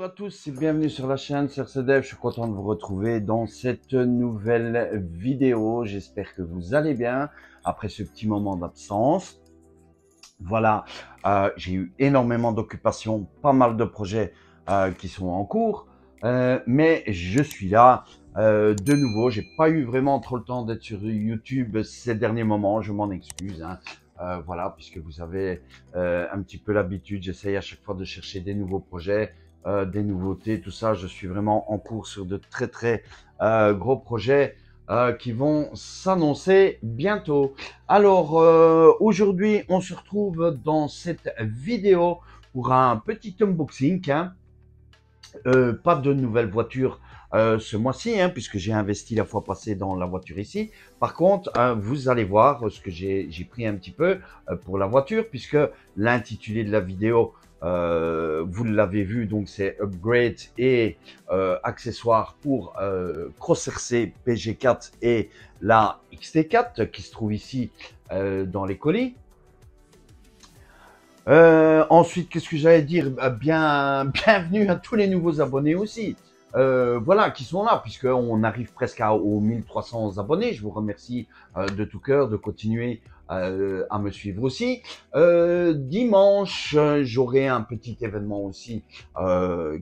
Bonjour à tous et bienvenue sur la chaîne CRCDev. Je suis content de vous retrouver dans cette nouvelle vidéo. J'espère que vous allez bien après ce petit moment d'absence. Voilà, j'ai eu énormément d'occupations, pas mal de projets qui sont en cours, mais je suis là de nouveau. J'ai pas eu vraiment trop le temps d'être sur YouTube ces derniers moments, je m'en excuse. Voilà, puisque vous avez un petit peu l'habitude, j'essaye à chaque fois de chercher des nouveaux projets, des nouveautés, tout ça. Je suis vraiment en cours sur de très gros projets qui vont s'annoncer bientôt. Alors, aujourd'hui, on se retrouve dans cette vidéo pour un petit unboxing. Pas de nouvelle voiture ce mois-ci, puisque j'ai investi la fois passée dans la voiture ici. Par contre, vous allez voir ce que j'ai pris un petit peu pour la voiture, puisque l'intitulé de la vidéo, vous l'avez vu, donc c'est Upgrade et accessoires pour Cross-RC PG4 et la XT4 qui se trouve ici dans les colis. Ensuite, qu'est-ce que j'allais dire? Bienvenue à tous les nouveaux abonnés aussi. Voilà, qui sont là, puisqu'on arrive presque aux 1300 abonnés. Je vous remercie de tout cœur de continuer à me suivre aussi. Dimanche, j'aurai un petit événement aussi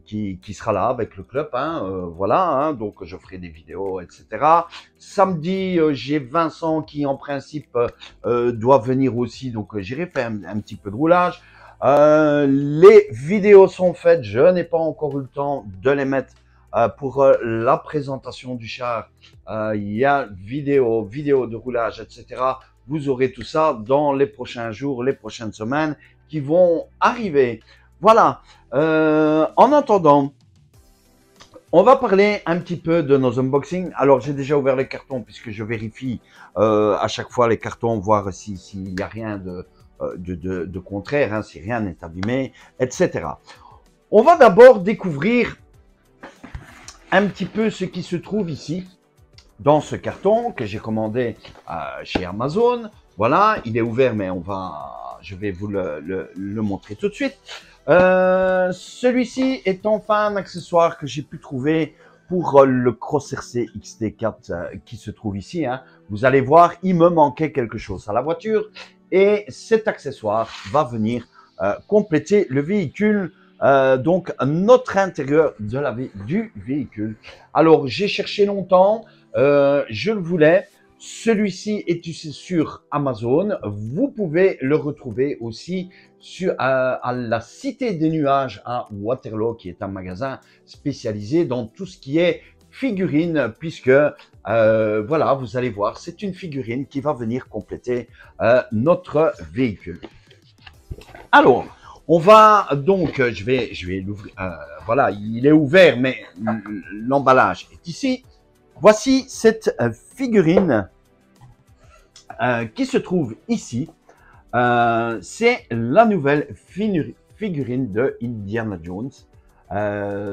qui sera là avec le club. Voilà, donc je ferai des vidéos, etc. Samedi, j'ai Vincent qui, en principe, doit venir aussi. Donc, j'irai faire un petit peu de roulage. Les vidéos sont faites. Je n'ai pas encore eu le temps de les mettre pour la présentation du char. Il y a vidéo de roulage, etc. Vous aurez tout ça dans les prochains jours, les prochaines semaines qui vont arriver. Voilà. En attendant, on va parler un petit peu de nos unboxings. Alors, j'ai déjà ouvert les cartons puisque je vérifie à chaque fois les cartons, voir s'il n'y a rien de contraire, si rien n'est abîmé, etc. On va d'abord découvrir un petit peu ce qui se trouve ici, dans ce carton que j'ai commandé chez Amazon. Voilà, il est ouvert, mais je vais vous le montrer tout de suite. Celui-ci est enfin un accessoire que j'ai pu trouver pour le Cross-RC XT4 qui se trouve ici. Vous allez voir, il me manquait quelque chose à la voiture et cet accessoire va venir compléter le véhicule. Donc notre intérieur du véhicule. Alors j'ai cherché longtemps, je le voulais. Celui-ci est sur Amazon. Vous pouvez le retrouver aussi à la Cité des Nuages à Waterloo, qui est un magasin spécialisé dans tout ce qui est figurines, puisque voilà, vous allez voir, c'est une figurine qui va venir compléter notre véhicule. Alors, on va donc, je vais l'ouvrir. Voilà, il est ouvert, mais l'emballage est ici. Voici cette figurine qui se trouve ici. C'est la nouvelle figurine de Indiana Jones.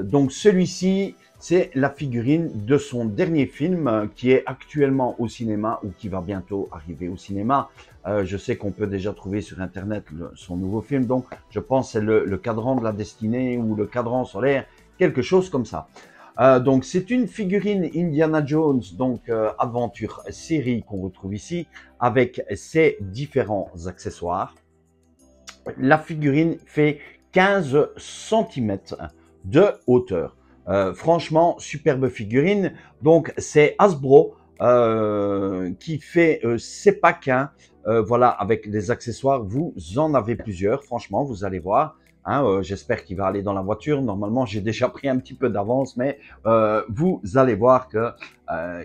Donc celui-ci, c'est la figurine de son dernier film qui est actuellement au cinéma ou qui va bientôt arriver au cinéma. Je sais qu'on peut déjà trouver sur Internet son nouveau film. Donc je pense que c'est le cadran de la destinée ou le cadran solaire, quelque chose comme ça. Donc c'est une figurine Indiana Jones, donc aventure série qu'on retrouve ici avec ses différents accessoires. La figurine fait 15 cm de hauteur. Franchement, superbe figurine. Donc c'est Hasbro qui fait ces packs. Voilà, avec les accessoires, vous en avez plusieurs. Franchement, vous allez voir. J'espère qu'il va aller dans la voiture. Normalement, j'ai déjà pris un petit peu d'avance, mais vous allez voir que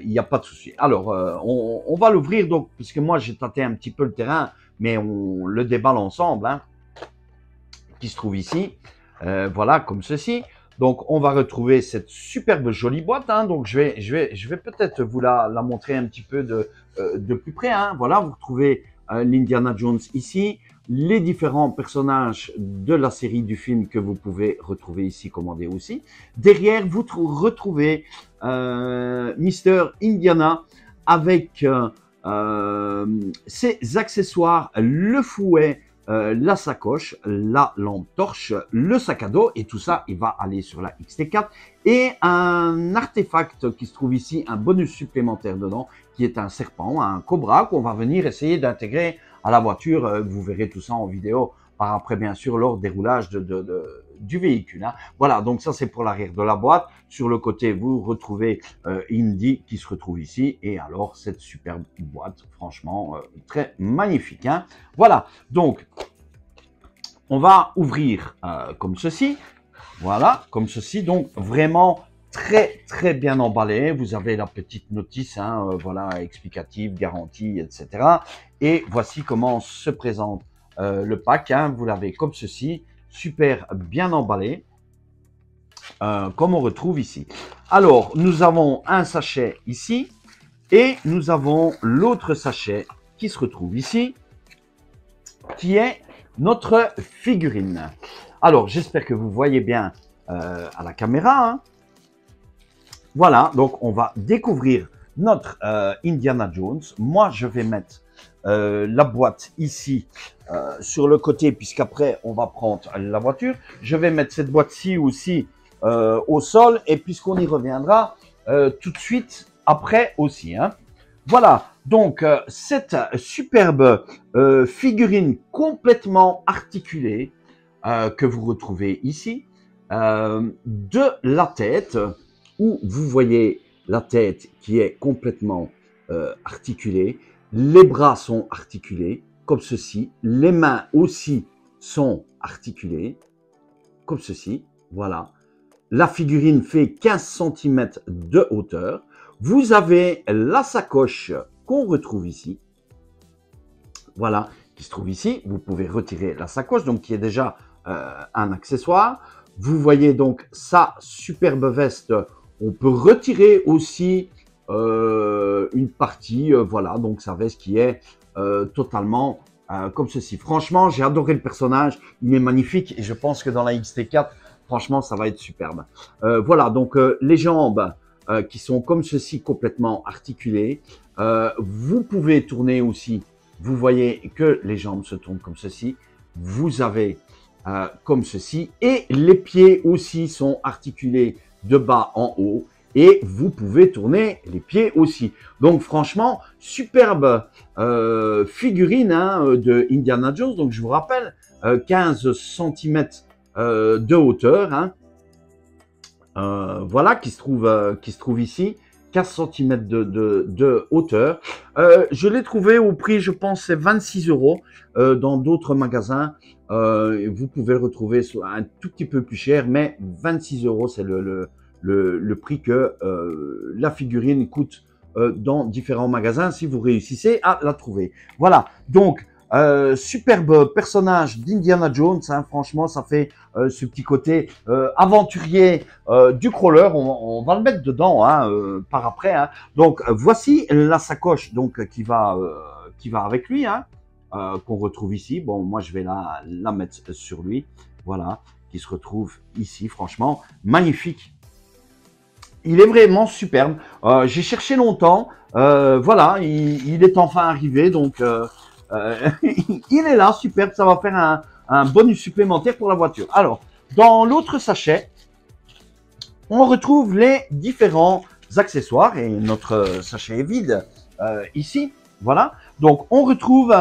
il n'y a pas de souci. Alors, on va l'ouvrir donc, puisque moi j'ai tâté un petit peu le terrain, mais on le déballe ensemble, qui se trouve ici. Voilà, comme ceci. Donc, on va retrouver cette superbe jolie boîte. Donc, je vais peut-être vous la montrer un petit peu de plus près. Voilà, vous retrouvez l'Indiana Jones ici, les différents personnages de la série du film que vous pouvez retrouver ici commandés aussi. Derrière, vous retrouvez Mister Indiana avec ses accessoires, le fouet, la sacoche, la lampe torche, le sac à dos, et tout ça, il va aller sur la XT4, et un artefact qui se trouve ici, un bonus supplémentaire dedans, qui est un serpent, un cobra, qu'on va venir essayer d'intégrer à la voiture. Vous verrez tout ça en vidéo par après, bien sûr, lors du déroulage du véhicule. Hein. Voilà, donc ça c'est pour l'arrière de la boîte. Sur le côté, vous retrouvez Indy qui se retrouve ici. Et alors, cette superbe boîte, franchement, très magnifique. Hein. Voilà, donc, on va ouvrir comme ceci. Voilà, comme ceci. Donc, vraiment très bien emballé. Vous avez la petite notice, hein, voilà, explicative, garantie, etc. Et voici comment se présente le pack. Hein. Vous l'avez comme ceci, super bien emballé, comme on retrouve ici. Alors, nous avons un sachet ici et nous avons l'autre sachet qui se retrouve ici, qui est notre figurine. Alors, j'espère que vous voyez bien à la caméra. Hein. Voilà, donc on va découvrir notre Indiana Jones. Moi, je vais mettre la boîte ici sur le côté, puisqu'après, on va prendre la voiture. Je vais mettre cette boîte-ci aussi au sol, et puisqu'on y reviendra tout de suite après aussi. Hein. Voilà, donc cette superbe figurine complètement articulée que vous retrouvez ici, de la tête, où vous voyez la tête qui est complètement articulée, les bras sont articulés, comme ceci, les mains aussi sont articulées, comme ceci, voilà. La figurine fait 15 cm de hauteur. Vous avez la sacoche qu'on retrouve ici, voilà, qui se trouve ici. Vous pouvez retirer la sacoche, donc qui est déjà un accessoire. Vous voyez donc sa superbe veste. On peut retirer aussi une partie, voilà, donc sa veste qui est totalement comme ceci. Franchement, j'ai adoré le personnage, il est magnifique et je pense que dans la XT4, franchement, ça va être superbe. Voilà, donc les jambes qui sont comme ceci, complètement articulées. Vous pouvez tourner aussi, vous voyez que les jambes se tournent comme ceci. Vous avez comme ceci et les pieds aussi sont articulés de bas en haut et vous pouvez tourner les pieds aussi. Donc franchement, superbe figurine hein, de Indiana Jones. Donc je vous rappelle, 15 cm de hauteur, hein, voilà, qui se trouve ici, 15 cm de hauteur. Je l'ai trouvé au prix, je pense, c'est 26 € dans d'autres magasins. Vous pouvez le retrouver un tout petit peu plus cher, mais 26 €, c'est le prix que la figurine coûte dans différents magasins si vous réussissez à la trouver. Voilà, donc superbe personnage d'Indiana Jones, hein, franchement ça fait ce petit côté aventurier du crawler, on va le mettre dedans hein, par après. Hein. Donc voici la sacoche donc qui va avec lui, hein, qu'on retrouve ici. Bon, moi je vais la mettre sur lui, voilà, qui se retrouve ici, franchement magnifique. Il est vraiment superbe. J'ai cherché longtemps. Voilà, il est enfin arrivé. Donc, il est là, superbe. Ça va faire un bonus supplémentaire pour la voiture. Alors, dans l'autre sachet, on retrouve les différents accessoires. Et notre sachet est vide ici. Voilà. Donc, on retrouve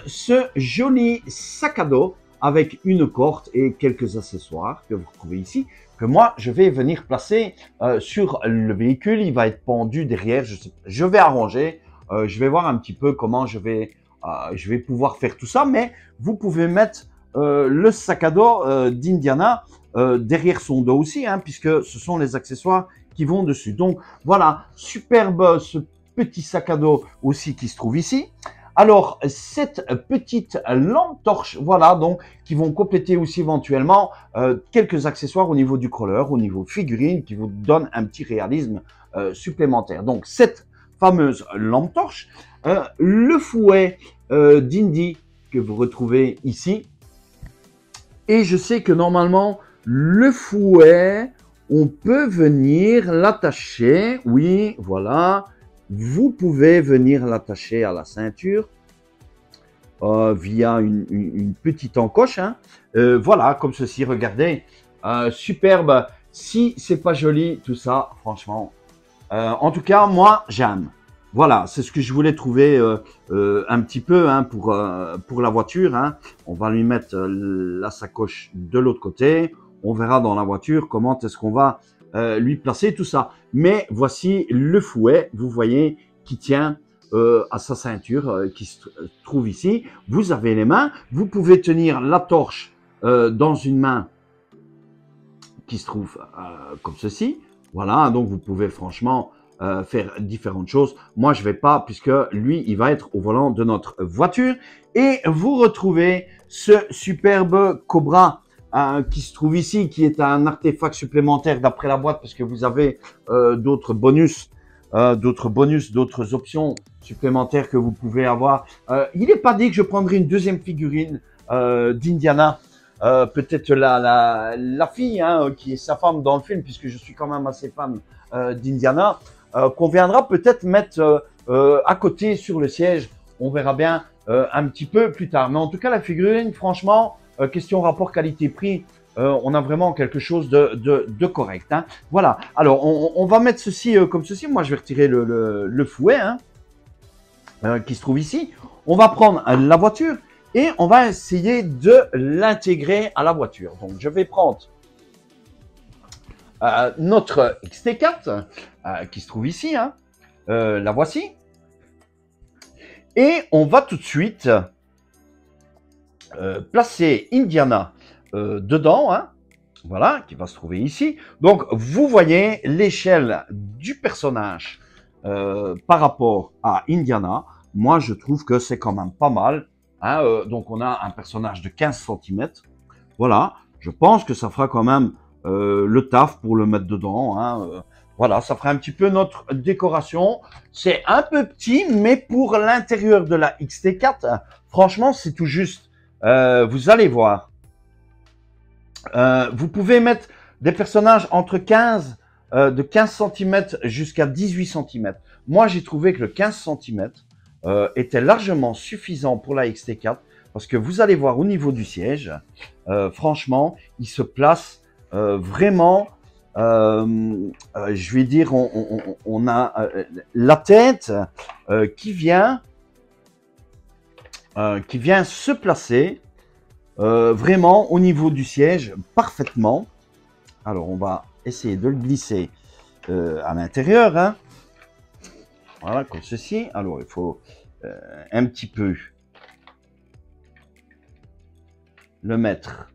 ce joli sac à dos avec une corde et quelques accessoires que vous retrouvez ici, que moi, je vais venir placer sur le véhicule. Il va être pendu derrière. Je vais arranger. Je vais voir un petit peu comment je vais pouvoir faire tout ça. Mais vous pouvez mettre le sac à dos d'Indiana derrière son dos aussi, hein, puisque ce sont les accessoires qui vont dessus. Donc, voilà, superbe ce petit sac à dos aussi qui se trouve ici. Alors, cette petite lampe torche, voilà, donc, qui vont compléter aussi éventuellement quelques accessoires au niveau du crawler, au niveau figurine, qui vous donnent un petit réalisme supplémentaire. Donc, cette fameuse lampe torche, le fouet d'Indy que vous retrouvez ici. Et je sais que normalement, le fouet, on peut venir l'attacher, oui, voilà. Vous pouvez venir l'attacher à la ceinture. via une petite encoche. Hein. Voilà, comme ceci, regardez. Superbe. Si c'est pas joli, tout ça, franchement. En tout cas, moi, j'aime. Voilà, c'est ce que je voulais trouver un petit peu hein, pour la voiture. Hein. On va lui mettre la sacoche de l'autre côté. On verra dans la voiture comment est-ce qu'on va lui placer tout ça. Mais voici le fouet, vous voyez, qui tient à sa ceinture, qui se trouve ici. Vous avez les mains. Vous pouvez tenir la torche dans une main qui se trouve comme ceci. Voilà, donc vous pouvez franchement faire différentes choses. Moi, je vais pas, puisque lui, il va être au volant de notre voiture. Et vous retrouvez ce superbe Cobra qui se trouve ici, qui est un artefact supplémentaire d'après la boîte, parce que vous avez d'autres bonus, d'autres options supplémentaires que vous pouvez avoir. Il n'est pas dit que je prendrai une deuxième figurine d'Indiana. Peut-être la fille hein, qui est sa femme dans le film, puisque je suis quand même assez fan d'Indiana, qu'on viendra peut-être mettre à côté sur le siège. On verra bien un petit peu plus tard. Mais en tout cas, la figurine, franchement, question rapport qualité-prix, on a vraiment quelque chose de correct. Hein. Voilà. Alors, on va mettre ceci comme ceci. Moi, je vais retirer le fouet hein, qui se trouve ici. On va prendre la voiture. Et on va essayer de l'intégrer à la voiture. Donc, je vais prendre notre XT4 qui se trouve ici. Hein. La voici. Et on va tout de suite placer Indiana dedans. Hein. Voilà, qui va se trouver ici. Donc, vous voyez l'échelle du personnage par rapport à Indiana. Moi, je trouve que c'est quand même pas mal. Hein, donc, on a un personnage de 15 cm. Voilà, je pense que ça fera quand même le taf pour le mettre dedans. Hein, voilà, ça fera un petit peu notre décoration. C'est un peu petit, mais pour l'intérieur de la XT4, franchement, c'est tout juste. Vous allez voir. Vous pouvez mettre des personnages entre 15, de 15 cm jusqu'à 18 cm. Moi, j'ai trouvé que le 15 cm était largement suffisant pour la XT4 parce que vous allez voir au niveau du siège, franchement, il se place vraiment, je vais dire, on a la tête qui vient se placer vraiment au niveau du siège parfaitement. Alors, on va essayer de le glisser à l'intérieur, hein. Voilà, comme ceci. Alors, il faut un petit peu le mettre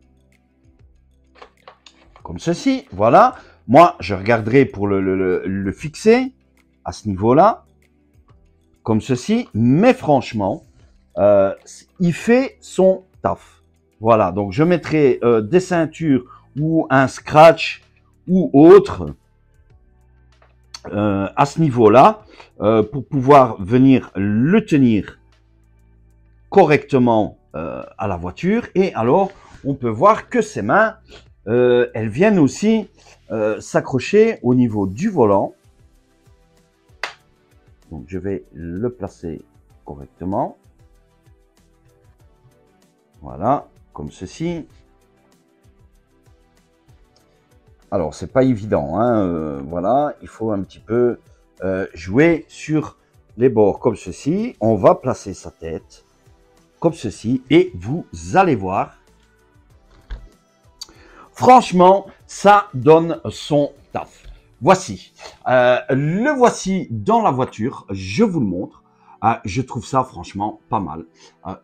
comme ceci. Voilà. Moi, je regarderai pour le fixer à ce niveau-là, comme ceci. Mais franchement, il fait son taf. Voilà. Donc, je mettrai des ceintures ou un scratch ou autre à ce niveau-là pour pouvoir venir le tenir correctement à la voiture. Et alors, on peut voir que ses mains, elles viennent aussi s'accrocher au niveau du volant. Donc, je vais le placer correctement. Voilà, comme ceci. Alors, c'est pas évident, hein, voilà, il faut un petit peu jouer sur les bords comme ceci. On va placer sa tête comme ceci et vous allez voir. Franchement, ça donne son taf. Voici, le voici dans la voiture, je vous le montre. Je trouve ça franchement pas mal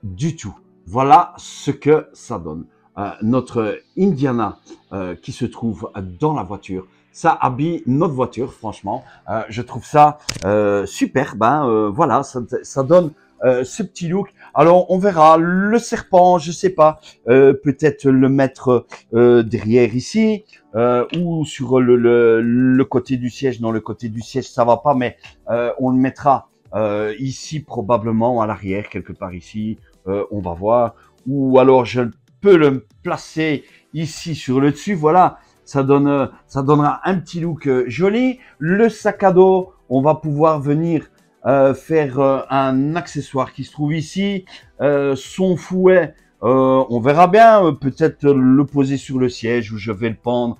du tout. Voilà ce que ça donne. Notre Indiana qui se trouve dans la voiture. Ça habille notre voiture, franchement. Je trouve ça super. Voilà, ça donne ce petit look. Alors, on verra le serpent, je sais pas, peut-être le mettre derrière ici ou sur le côté du siège. Non, le côté du siège, ça va pas, mais on le mettra ici probablement à l'arrière, quelque part ici. On va voir. Ou alors, je peux le placer ici sur le dessus. Voilà, ça donnera un petit look joli. Le sac à dos, on va pouvoir venir faire un accessoire qui se trouve ici. Son fouet, on verra bien, peut-être le poser sur le siège où je vais le pendre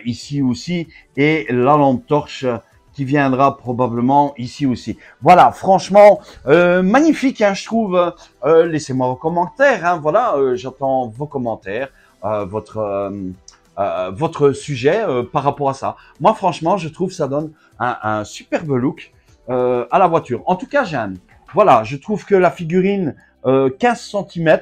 ici aussi. Et la lampe torche qui viendra probablement ici aussi. Voilà, franchement, magnifique, hein, je trouve. Laissez-moi vos commentaires, hein, voilà, j'attends vos commentaires, votre sujet par rapport à ça. Moi, franchement, je trouve que ça donne un superbe look à la voiture. En tout cas, Jeanne, voilà, je trouve que la figurine 15 cm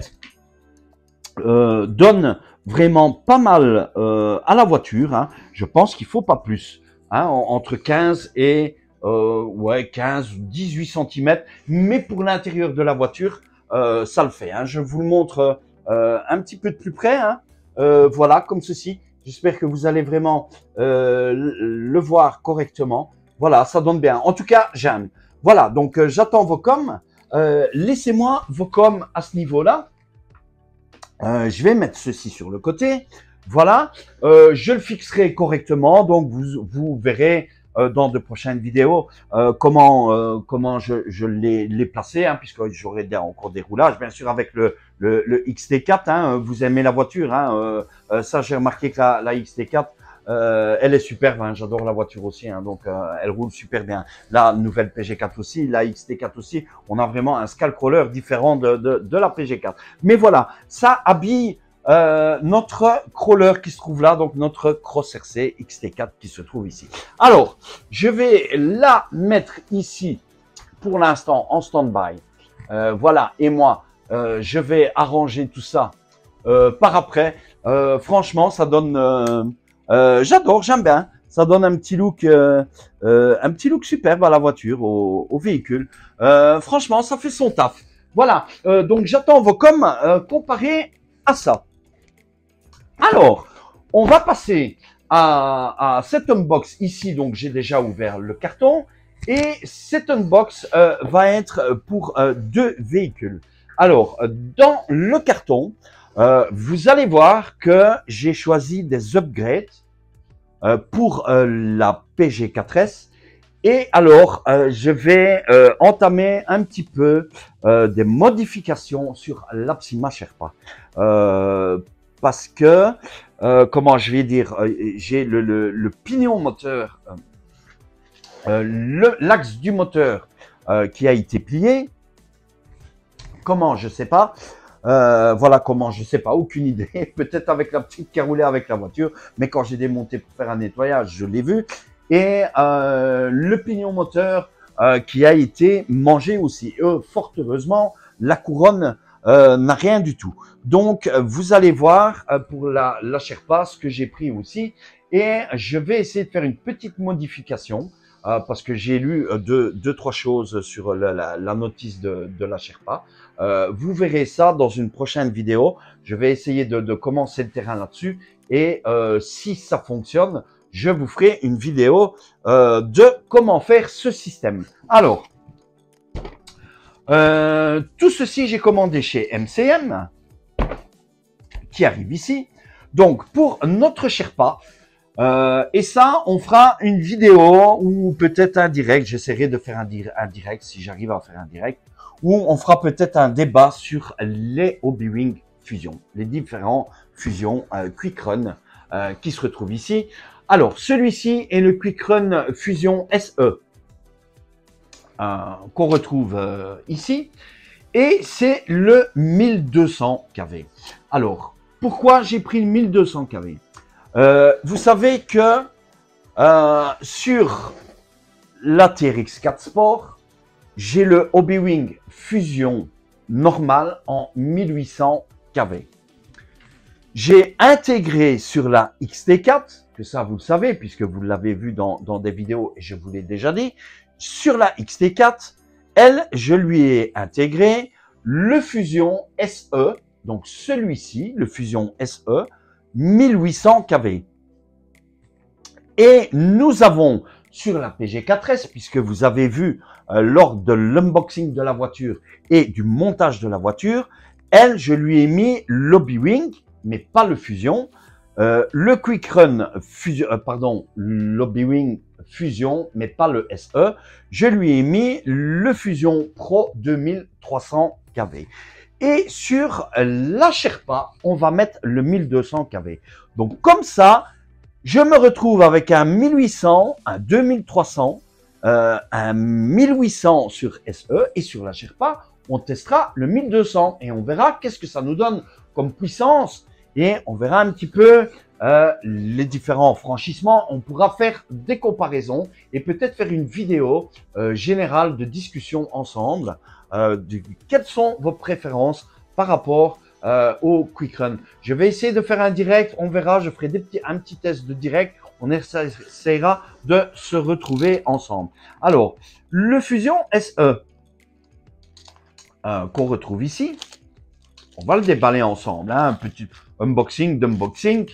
donne vraiment pas mal à la voiture. Hein. Je pense qu'il faut pas plus. Hein, entre 15 et 15 ou 18 cm. Mais pour l'intérieur de la voiture, ça le fait. Hein. Je vous le montre un petit peu de plus près. Hein. Voilà, comme ceci. J'espère que vous allez vraiment le voir correctement. Voilà, ça donne bien. En tout cas, Jeanne. Voilà, donc j'attends vos coms. Laissez-moi vos coms à ce niveau-là. Je vais mettre ceci sur le côté. Voilà, je le fixerai correctement. Donc, vous verrez dans de prochaines vidéos comment je l'ai placé, hein, puisque j'aurai encore des roulages, bien sûr, avec le XT4. Hein, vous aimez la voiture, hein, ça j'ai remarqué que la XT4, elle est superbe, hein, j'adore la voiture aussi, hein, donc elle roule super bien. La nouvelle PG4 aussi, la XT4 aussi, on a vraiment un scalcroller différent de la PG4. Mais voilà, ça habille notre crawler qui se trouve là, donc notre Cross RC XT4 qui se trouve ici. Alors, je vais la mettre ici pour l'instant en stand-by. Voilà, et moi, je vais arranger tout ça par après. Franchement, ça donne... j'adore, j'aime bien. Ça donne un petit look superbe à la voiture, au véhicule. Franchement, ça fait son taf. Voilà, donc j'attends vos coms comparés à ça. Alors, on va passer à cet unbox ici. Donc, j'ai déjà ouvert le carton. Et cet unbox va être pour deux véhicules. Alors, dans le carton, vous allez voir que j'ai choisi des upgrades pour la PG4S. Et alors, je vais entamer un petit peu des modifications sur l'Apsima Sherpa. Parce que, comment je vais dire, j'ai le pignon moteur, l'axe du moteur qui a été plié. Comment, je sais pas. Voilà comment, je sais pas, aucune idée. Peut-être avec la petite qui a roulé avec la voiture, mais quand j'ai démonté pour faire un nettoyage, je l'ai vu. Et le pignon moteur qui a été mangé aussi. Fort heureusement, la couronne n'a rien du tout. Donc, vous allez voir pour la Sherpa ce que j'ai pris aussi. Et je vais essayer de faire une petite modification parce que j'ai lu deux, trois choses sur la notice de la Sherpa. Vous verrez ça dans une prochaine vidéo. Je vais essayer de commencer le terrain là-dessus. Et si ça fonctionne, je vous ferai une vidéo de comment faire ce système. Alors, tout ceci, j'ai commandé chez MCM, qui arrive ici. Donc, pour notre Sherpa, et ça, on fera une vidéo ou peut-être un direct. J'essaierai de faire un direct si j'arrive à faire un direct. Ou on fera peut-être un débat sur les Hobbywing Fusion, les différents fusions Quick Run qui se retrouvent ici. Alors, celui-ci est le Quick Run Fusion SE qu'on retrouve ici. Et c'est le 1200 kV. Alors, pourquoi j'ai pris le 1200 kV? Vous savez que sur la TRX4 Sport, j'ai le Hobbywing Fusion normal en 1800 kV. J'ai intégré sur la XT4, que ça vous le savez puisque vous l'avez vu dans des vidéos et je vous l'ai déjà dit, sur la XT4, elle, je lui ai intégré le Fusion SE, donc celui-ci, le Fusion SE, 1800 kV. Et nous avons sur la PG4S, puisque vous avez vu lors de l'unboxing de la voiture et du montage de la voiture, elle, je lui ai mis l'Hobbywing, mais pas le Fusion, le Quick Run Fusion, l'Hobbywing Fusion, mais pas le SE. Je lui ai mis le Fusion Pro 2300 kV. Et sur la Sherpa, on va mettre le 1200 kV. Donc comme ça, je me retrouve avec un 1800, un 2300, un 1800 sur SE, et sur la Sherpa, on testera le 1200 et on verra qu'est-ce que ça nous donne comme puissance, et on verra un petit peu les différents franchissements. On pourra faire des comparaisons et peut-être faire une vidéo générale de discussion ensemble quelles sont vos préférences par rapport au Quick Run. Je vais essayer de faire un direct, on verra, je ferai un petit test de direct, on essaiera de se retrouver ensemble. Alors, le Fusion SE qu'on retrouve ici, on va le déballer ensemble, hein, un petit unboxing d'unboxing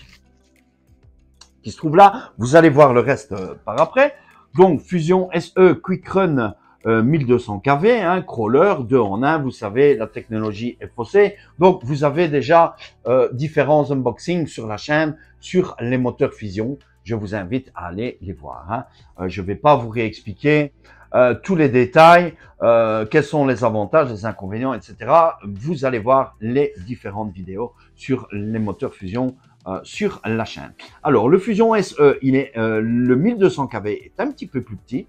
qui se trouve là. Vous allez voir le reste par après. Donc, Fusion SE Quick Run 1200 kV, hein, crawler, 2 en 1, vous savez, la technologie FOC. Donc, vous avez déjà différents unboxings sur la chaîne, sur les moteurs Fusion. Je vous invite à aller les voir. Hein. Je ne vais pas vous réexpliquer tous les détails, quels sont les avantages, les inconvénients, etc. Vous allez voir les différentes vidéos sur les moteurs Fusion sur la chaîne. Alors, le Fusion SE, le 1200 kV est un petit peu plus petit.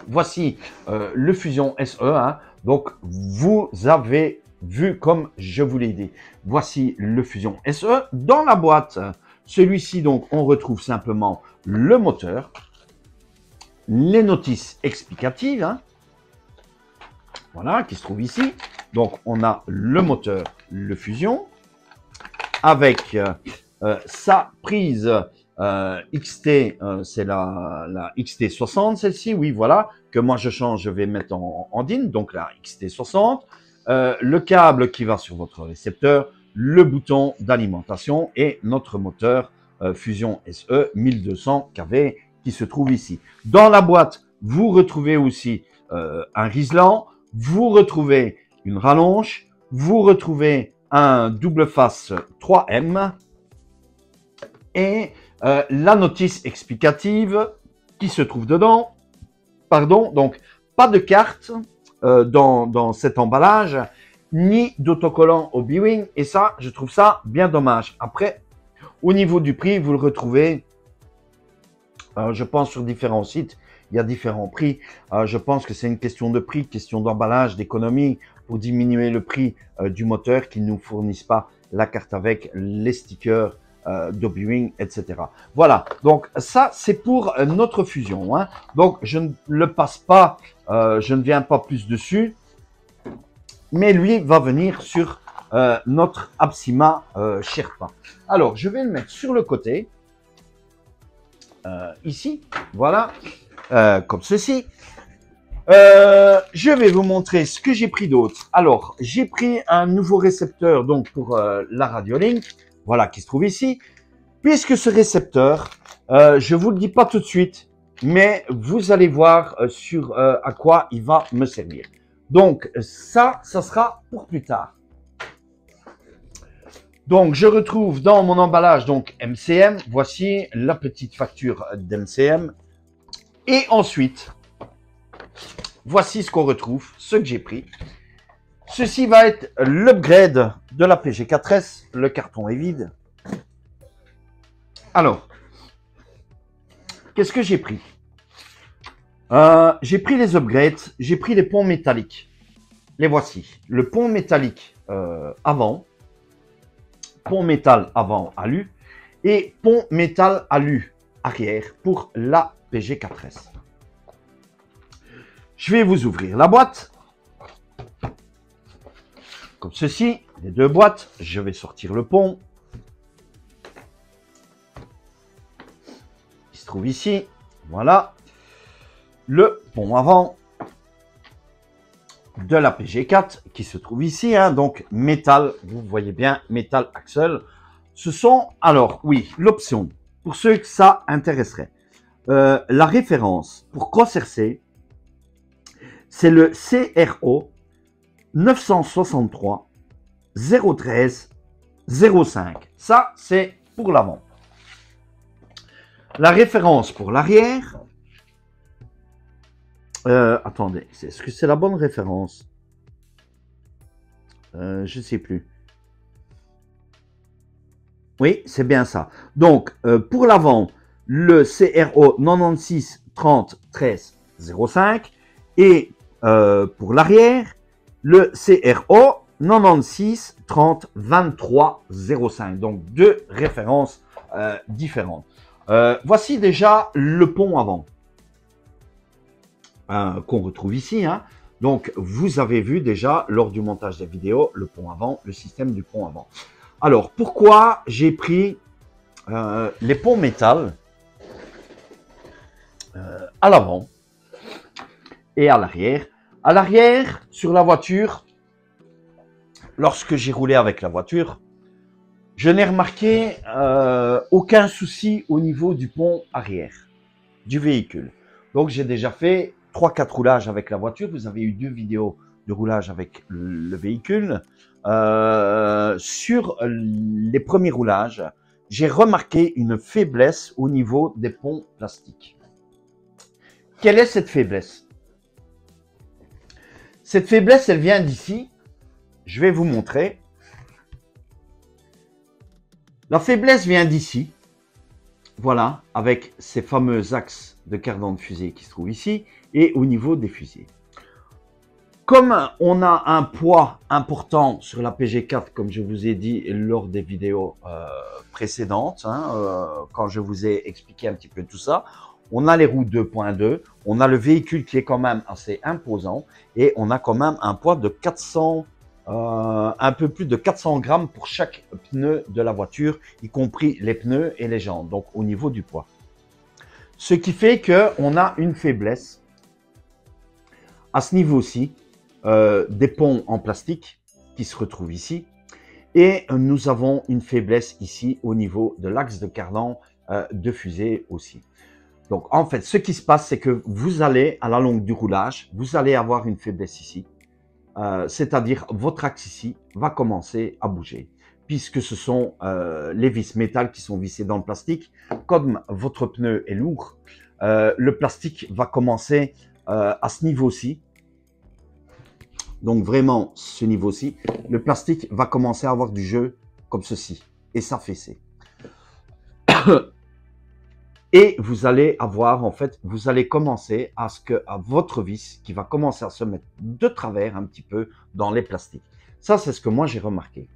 Voici le Fusion SE. Hein. Donc, vous avez vu comme je vous l'ai dit. Voici le Fusion SE. Dans la boîte, celui-ci, donc, on retrouve simplement le moteur, les notices explicatives, hein, voilà, qui se trouvent ici. Donc, on a le moteur, le Fusion, avec sa prise XT, c'est la XT60, celle-ci, oui, voilà, que moi je change, je vais mettre en DIN, donc la XT60, le câble qui va sur votre récepteur, le bouton d'alimentation et notre moteur Fusion SE 1200 kV qui se trouve ici. Dans la boîte, vous retrouvez aussi un Rislan, vous retrouvez une rallonge, vous retrouvez un double face 3M et la notice explicative qui se trouve dedans. Pardon, donc pas de carte dans cet emballage, ni d'autocollant au B-Wing, et ça, je trouve ça bien dommage. Après, au niveau du prix, vous le retrouvez, je pense, sur différents sites, il y a différents prix. Je pense que c'est une question de prix, question d'emballage, d'économie, pour diminuer le prix du moteur, qu'ils ne nous fournissent pas la carte avec, les stickers d'Obi-Wing, etc. Voilà, donc ça, c'est pour notre Fusion. Hein. Donc, je ne le passe pas, je ne viens pas plus dessus, mais lui va venir sur notre Absolima Sherpa. Alors, je vais le mettre sur le côté, ici, voilà, comme ceci. Je vais vous montrer ce que j'ai pris d'autre. Alors, j'ai pris un nouveau récepteur donc pour la Radiolink, voilà, qui se trouve ici. Puisque ce récepteur, je vous le dis pas tout de suite, mais vous allez voir à quoi il va me servir. Donc, ça sera pour plus tard. Donc, je retrouve dans mon emballage donc MCM. Voici la petite facture d'MCM. Et ensuite, voici ce qu'on retrouve, ce que j'ai pris. Ceci va être l'upgrade de la PG4S. Le carton est vide. Alors, qu'est-ce que j'ai pris? J'ai pris les upgrades, j'ai pris les ponts métalliques. Les voici. Le pont métallique avant, pont métal avant alu et pont métal alu arrière pour la PG4S. Je vais vous ouvrir la boîte. Comme ceci, les deux boîtes. Je vais sortir le pont. Il se trouve ici. Voilà. Le pont avant de la PG4 qui se trouve ici. Hein, donc, métal, vous voyez bien, métal axle. Ce sont, alors, oui, l'option. Pour ceux que ça intéresserait. La référence pour Cross RC, c'est le CRO 963 013 05. Ça, c'est pour l'avant. La référence pour l'arrière. Attendez, est-ce que c'est la bonne référence? Je ne sais plus. Oui, c'est bien ça. Donc, pour l'avant, le CRO 96 30 13 05 et pour l'arrière, le CRO 96 30 23 05. Donc, deux références différentes. Voici déjà le pont avant qu'on retrouve ici. Hein. Donc, vous avez vu déjà lors du montage des vidéos le pont avant, le système du pont avant. Alors, pourquoi j'ai pris les ponts métal à l'avant et à l'arrière? À l'arrière, sur la voiture, lorsque j'ai roulé avec la voiture, je n'ai remarqué aucun souci au niveau du pont arrière du véhicule. Donc, j'ai déjà fait 3-4 roulages avec la voiture. Vous avez eu 2 vidéos de roulage avec le véhicule. Sur les premiers roulages, j'ai remarqué une faiblesse au niveau des ponts plastiques. Quelle est cette faiblesse? Cette faiblesse, elle vient d'ici. Je vais vous montrer. La faiblesse vient d'ici. Voilà, avec ces fameux axes de cardan de fusée qui se trouvent ici et au niveau des fusées. Comme on a un poids important sur la PG4, comme je vous ai dit lors des vidéos précédentes, hein, quand je vous ai expliqué un petit peu tout ça, on a les roues 2.2, on a le véhicule qui est quand même assez imposant et on a quand même un poids de 400, un peu plus de 400 grammes pour chaque pneu de la voiture, y compris les pneus et les jantes, donc au niveau du poids. Ce qui fait qu'on a une faiblesse à ce niveau-ci, des ponts en plastique qui se retrouvent ici. Et nous avons une faiblesse ici au niveau de l'axe de cardan de fusée aussi. Donc en fait, ce qui se passe, c'est que vous allez, à la longue du roulage, vous allez avoir une faiblesse ici. C'est-à-dire votre axe ici va commencer à bouger. Puisque ce sont les vis métal qui sont vissées dans le plastique. Comme votre pneu est lourd, le plastique va commencer à ce niveau-ci. Donc vraiment, ce niveau-ci, le plastique va commencer à avoir du jeu comme ceci et s'affaisser. Et vous allez avoir, en fait, vous allez commencer à ce que votre vis qui va commencer à se mettre de travers un petit peu dans les plastiques. Ça, c'est ce que moi j'ai remarqué.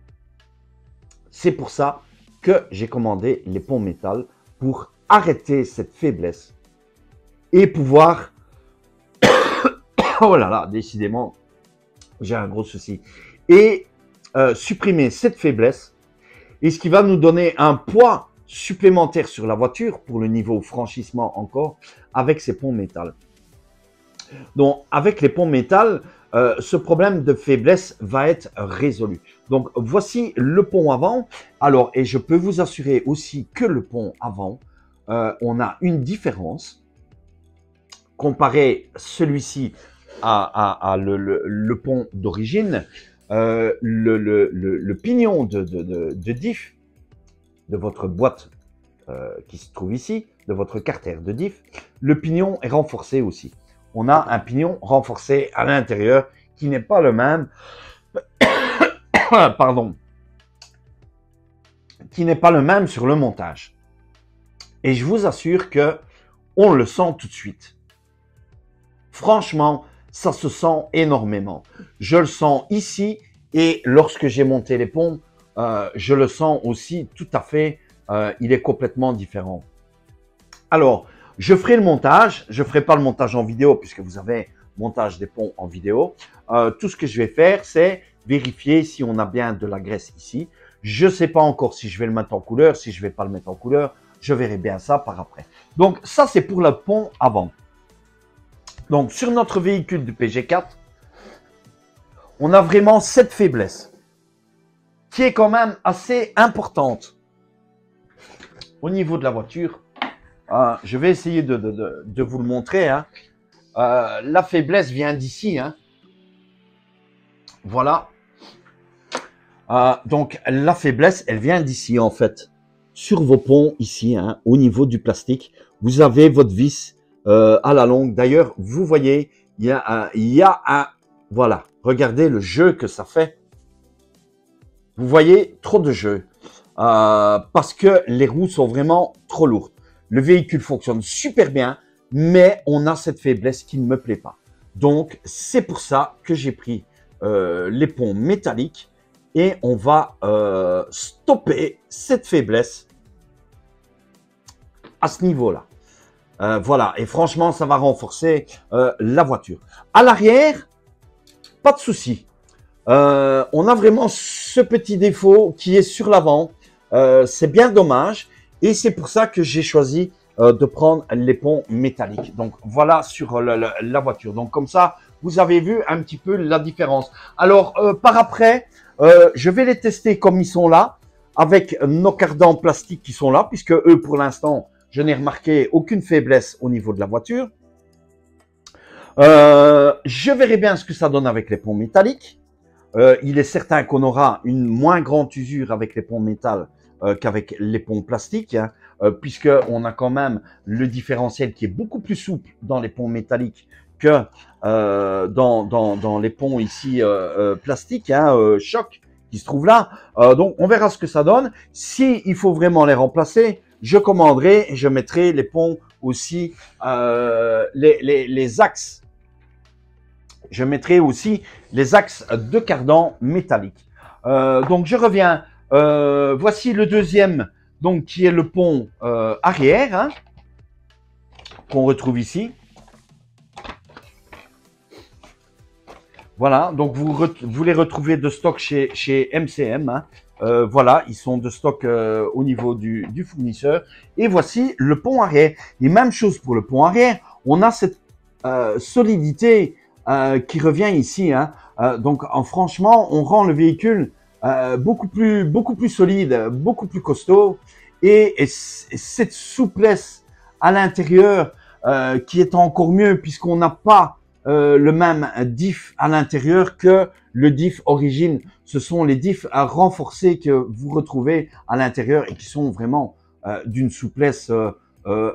C'est pour ça que j'ai commandé les ponts métal pour arrêter cette faiblesse et pouvoir... oh là là, décidément, j'ai un gros souci. Et supprimer cette faiblesse, et ce qui va nous donner un poids supplémentaire sur la voiture pour le niveau franchissement encore avec ces ponts métal. Donc avec les ponts métal, ce problème de faiblesse va être résolu. Donc voici le pont avant. Alors, et je peux vous assurer aussi que le pont avant, on a une différence comparé celui-ci à le pont d'origine. Le pignon de diff de votre boîte qui se trouve ici, de votre carter de diff, le pignon est renforcé aussi. On a un pignon renforcé à l'intérieur qui n'est pas le même, pardon, qui n'est pas le même sur le montage. Et je vous assure que on le sent tout de suite. Franchement, ça se sent énormément. Je le sens ici et lorsque j'ai monté les ponts, je le sens aussi tout à fait, il est complètement différent. Alors, je ferai le montage, je ne ferai pas le montage en vidéo puisque vous avez montage des ponts en vidéo. Tout ce que je vais faire, c'est vérifier si on a bien de la graisse ici. Je ne sais pas encore si je vais le mettre en couleur, si je ne vais pas le mettre en couleur, je verrai bien ça par après. Donc, ça c'est pour le pont avant. Donc, sur notre véhicule du PG4, on a vraiment cette faiblesse qui est quand même assez importante au niveau de la voiture. Je vais essayer de vous le montrer. Hein. La faiblesse vient d'ici. Hein. Voilà. Donc, la faiblesse, elle vient d'ici en fait. sur vos ponts ici, hein, au niveau du plastique, vous avez votre vis à la longue. D'ailleurs, vous voyez, il y a un, voilà, regardez le jeu que ça fait. Vous voyez, trop de jeu. Parce que les roues sont vraiment trop lourdes. Le véhicule fonctionne super bien, mais on a cette faiblesse qui ne me plaît pas. Donc, c'est pour ça que j'ai pris les ponts métalliques et on va stopper cette faiblesse à ce niveau-là. Voilà, et franchement, ça va renforcer la voiture. À l'arrière, pas de souci. On a vraiment ce petit défaut qui est sur l'avant. C'est bien dommage et c'est pour ça que j'ai choisi de prendre les ponts métalliques. Donc voilà sur la voiture. Donc comme ça, vous avez vu un petit peu la différence. Alors par après, je vais les tester comme ils sont là, avec nos cardans plastiques qui sont là, puisque eux pour l'instant, je n'ai remarqué aucune faiblesse au niveau de la voiture. Je verrai bien ce que ça donne avec les ponts métalliques. Il est certain qu'on aura une moins grande usure avec les ponts métal qu'avec les ponts plastiques, hein, puisqu'on a quand même le différentiel qui est beaucoup plus souple dans les ponts métalliques que dans les ponts ici plastiques, hein, choc, qui se trouvent là. Donc, on verra ce que ça donne. Si il faut vraiment les remplacer, je commanderai et je mettrai les ponts aussi, les axes. Je mettrai aussi les axes de cardan métalliques. Donc, je reviens. Voici le deuxième, donc qui est le pont arrière, hein, qu'on retrouve ici. Voilà, donc vous les retrouvez de stock chez MCM. Hein. Voilà, ils sont de stock au niveau du fournisseur. Et voici le pont arrière. Et même chose pour le pont arrière. On a cette solidité qui revient ici. Hein. Donc, franchement, on rend le véhicule beaucoup plus solide, beaucoup plus costaud. Et cette souplesse à l'intérieur qui est encore mieux puisqu'on n'a pas le même diff à l'intérieur que le diff origine. Ce sont les diffs à renforcer que vous retrouvez à l'intérieur et qui sont vraiment d'une souplesse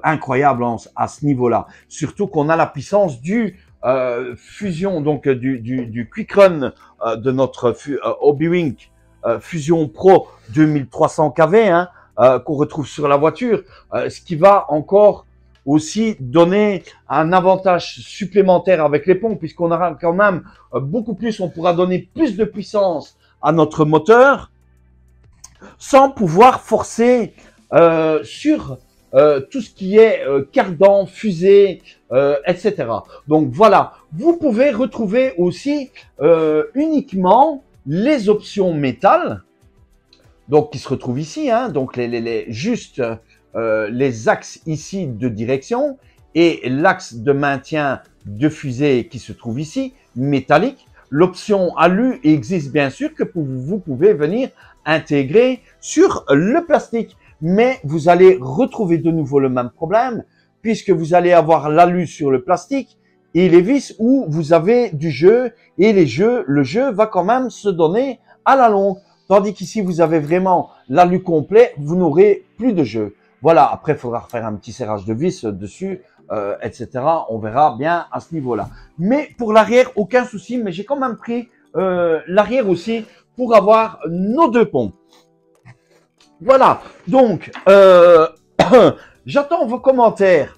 incroyable à ce niveau-là. Surtout qu'on a la puissance du fusion, donc du Quick Run de notre Hobbywing Fusion Pro 2300 kV, hein, qu'on retrouve sur la voiture, ce qui va encore aussi donner un avantage supplémentaire avec les ponts, puisqu'on aura quand même beaucoup plus, on pourra donner plus de puissance à notre moteur sans pouvoir forcer sur tout ce qui est cardan, fusée, etc. Donc voilà, vous pouvez retrouver aussi uniquement les options métal, donc qui se retrouvent ici, hein, donc juste les axes ici de direction et l'axe de maintien de fusée qui se trouve ici, métallique. L'option alu existe bien sûr que vous pouvez venir intégrer sur le plastique. Mais vous allez retrouver de nouveau le même problème puisque vous allez avoir l'alu sur le plastique et les vis où vous avez du jeu et le jeu va quand même se donner à la longue. Tandis qu'ici, vous avez vraiment l'alu complet, vous n'aurez plus de jeu. Voilà, après, il faudra refaire un petit serrage de vis dessus, etc. On verra bien à ce niveau-là. Mais pour l'arrière, aucun souci, mais j'ai quand même pris l'arrière aussi pour avoir nos deux ponts. Voilà, donc, j'attends vos commentaires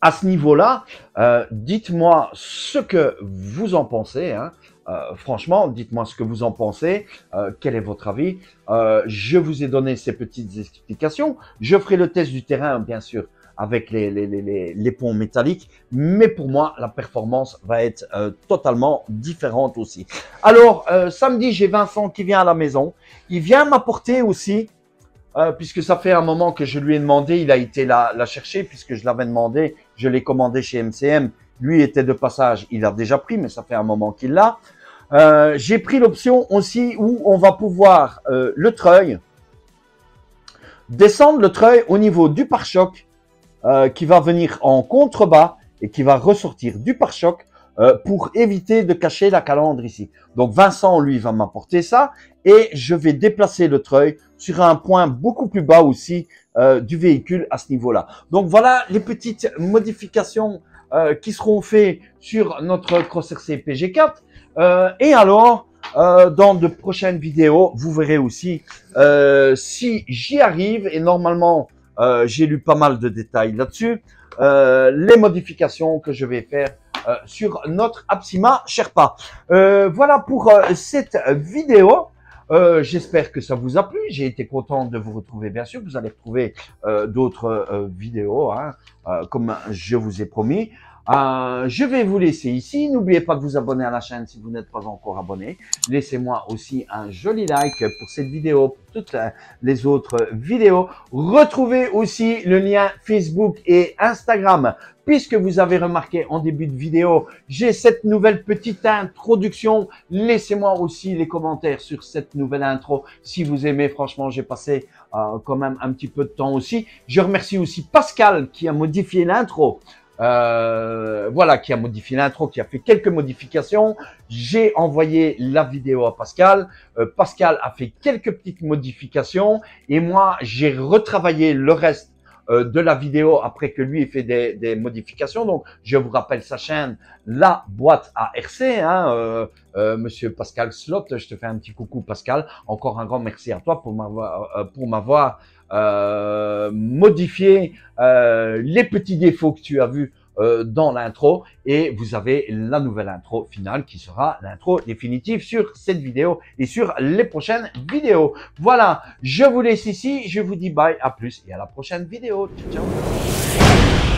à ce niveau-là. Dites-moi ce que vous en pensez. Hein. Franchement, dites-moi ce que vous en pensez. Quel est votre avis? Je vous ai donné ces petites explications. Je ferai le test du terrain, bien sûr, avec les ponts métalliques. Mais pour moi, la performance va être totalement différente aussi. Alors, samedi, j'ai Vincent qui vient à la maison. Il vient m'apporter aussi, puisque ça fait un moment que je lui ai demandé, il a été la chercher, puisque je l'avais demandé, je l'ai commandé chez MCM. Lui était de passage, il a déjà pris, mais ça fait un moment qu'il l'a. J'ai pris l'option aussi où on va pouvoir le treuil, descendre le treuil au niveau du pare-choc qui va venir en contrebas et qui va ressortir du pare-choc. pour éviter de cacher la calandre ici. Donc Vincent, lui, va m'apporter ça et je vais déplacer le treuil sur un point beaucoup plus bas aussi du véhicule à ce niveau-là. Donc voilà les petites modifications qui seront faites sur notre Cross RC PG4. Et alors, dans de prochaines vidéos, vous verrez aussi si j'y arrive, et normalement, j'ai lu pas mal de détails là-dessus, les modifications que je vais faire sur notre Apsima Sherpa. Voilà pour cette vidéo. J'espère que ça vous a plu. J'ai été content de vous retrouver. Bien sûr, vous allez retrouver d'autres vidéos, hein, comme je vous ai promis. Je vais vous laisser ici. N'oubliez pas de vous abonner à la chaîne si vous n'êtes pas encore abonné. Laissez-moi aussi un joli like pour cette vidéo, pour toutes les autres vidéos. Retrouvez aussi le lien Facebook et Instagram. Puisque vous avez remarqué en début de vidéo, j'ai cette nouvelle petite introduction. Laissez-moi aussi les commentaires sur cette nouvelle intro. Si vous aimez, franchement, j'ai passé quand même un petit peu de temps aussi. Je remercie aussi Pascal qui a modifié l'intro. Voilà, qui a modifié l'intro, qui a fait quelques modifications. J'ai envoyé la vidéo à Pascal. Pascal a fait quelques petites modifications et moi, j'ai retravaillé le reste de la vidéo après que lui ait fait des modifications. Donc, je vous rappelle sa chaîne, La Boîte à RC, hein, Monsieur Pascal Slot. Je te fais un petit coucou, Pascal. Encore un grand merci à toi pour m'avoir modifié les petits défauts que tu as vus dans l'intro, et vous avez la nouvelle intro finale qui sera l'intro définitive sur cette vidéo et sur les prochaines vidéos. Voilà, je vous laisse ici, je vous dis bye, à plus et à la prochaine vidéo. Ciao, ciao.